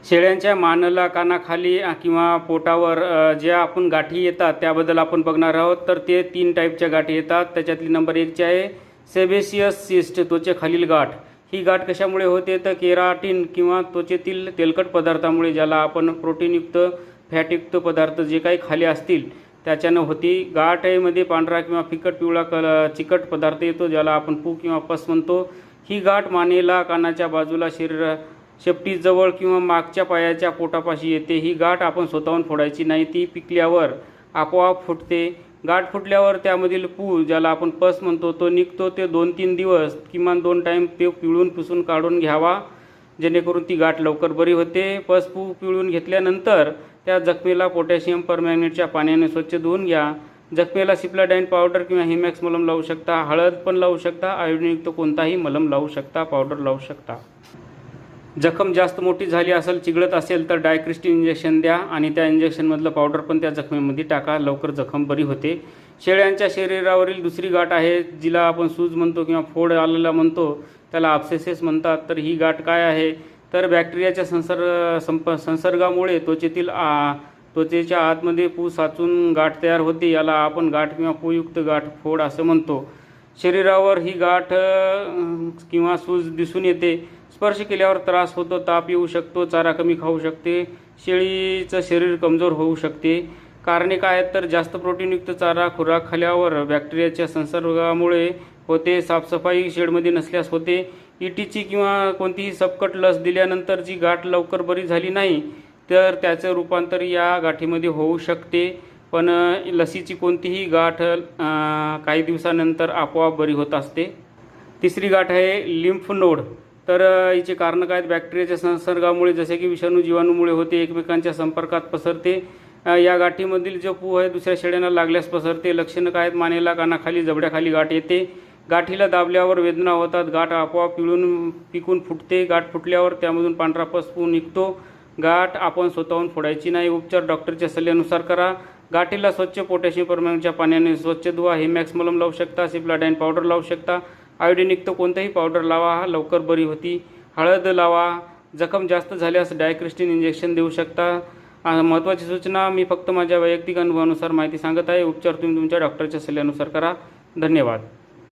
शेळ्यांच्या मानला कानाखाली किंवा पोटावर ज्या आपण गाठी येतात त्याबद्दल आपण बघणार आहोत। तर ते 3 टाईपच्या गाठी येतात। त्याच्यातली नंबर 1 ची आहे सेबेसियस सिस्ट, त्वचेखालील गाठ। ही गाठ कशामुळे होते तर केराटिन किंवा त्वचेतील तेलकट पदार्थामुळे, ज्याला आपण प्रोटीनयुक्त फॅटयुक्त पदार्थ जे काही खाली असतील त्याच्यानं होती। गाठमध्ये पांढरा किंवा फिकट पिवळा चिकट पदार्थ येतो, ज्याला आपण पू किंवा पस म्हणतो। ही गाठ मानेला कानाच्या बाजूला शेपटीजवळ किंवा मागच्या पायाच्या पोटापाशी येते। ही गाठ आपण स्वतःहून फोडायची नाही, ती पिकल्यावर आपोआप फुटते। गाठ फुटल्यावर त्यामधील पू, ज्याला आपण पस म्हणतो, तो निघतो। ते 2-3 दिवस किमान 2 टाईम ते पिळून पुसून काढून घ्यावा, जेणेकरून ती गाठ लवकर बरी होते। पस पू पिळून घेतल्यानंतर त्या जखमेला पोटॅशियम परमॅंगनेटच्या पाण्याने स्वच्छ धुवून घ्या। जखमेला सिप्लाडाइन पावडर किंवा हिमॅक्स मलम लावू शकता, हळद पण लावू शकता, आयोडीनयुक्त कोणताही मलम लावू शकता, पावडर लावू शकता। जखम जास्त मोठी झाली असेल, चिघळत असेल तर डायक्रिस्टिन इंजेक्शन द्या आणि त्या इंजेक्शनमधलं पावडर पण त्या जखमेमध्ये टाका, लवकर जखम बरी होते। शेळ्यांच्या शरीरावरील दुसरी गाठ आहे, जिला आपण सूज म्हणतो किंवा फोड आलेला म्हणतो, त्याला ॲब्सेसेस म्हणतात। तर ही गाठ काय आहे तर बॅक्टेरियाच्या संसर्गामुळे त्वचेच्या आतमध्ये पू साचून गाठ तयार होते, याला आपण गाठ किंवा पूयुक्त गाठ फोड असं म्हणतो। शरीरावर ही गाठ किंवा सूज दिसून येते, स्पर्श केल्यावर त्रास होतो, ताप येऊ शकतो, चारा कमी खाऊ शकते, शेळीचं शरीर कमजोर होऊ शकते। कारणे काय आहेत तर जास्त प्रोटीनयुक्त चारा खुराक खाल्यावर बॅक्टेरियाच्या संसर्गामुळे होते, साफसफाई शेडमध्ये नसल्यास होते, ईटीची किंवा कोणतीही सबकट लस दिल्यानंतर जी गाठ लवकर बरी झाली नाही तर त्याचं रूपांतर या गाठीमध्ये होऊ शकते। पण लसीची कोणतीही गाठ काही दिवसानंतर आपोआप बरी होत असते। तिसरी गाठ आहे लिम्फ नोड। तर हिचे कारण काय, बॅक्टेरियाच्या संसर्गामुळे जसे की विषाणू जीवाणूमुळे होते, एकमेकांच्या संपर्कात पसरते। या गाठीमधील जो पू आहे दुसऱ्या शेळ्यांना लागल्यास पसरते। लक्षणं काय आहेत, मानेला कानाखाली जबड्याखाली गाठ येते, गाठीला दाबल्यावर वेदना होतात, गाठ आपोआप पिकून फुटते, गाठ फुटल्यावर त्यामधून पांढरा पस पू निघतो। गाठ आपण स्वतःहून फोडायची नाही, उपचार डॉक्टरच्या सल्ल्यानुसार करा। गाठीला स्वच्छ पोटॅशियम परमॅंगनेटच्या पाण्याने स्वच्छ धुवा, हिमॅक्स मलम लावू शकता, सिप्लाडाइन पावडर लावू शकता, आयोडीनयुक्त कोणताही पावडर लावा, लवकर बरी होती। हळद लावा, जखम जास्त झाल्यास डायक्रिस्टिन इंजेक्शन देऊ शकता। महत्त्वाची सूचना, मी फक्त माझ्या वैयक्तिक अनुभवानुसार माहिती सांगत आहे, उपचार तुम्ही तुमच्या डॉक्टरच्या सल्ल्यानुसार करा। धन्यवाद।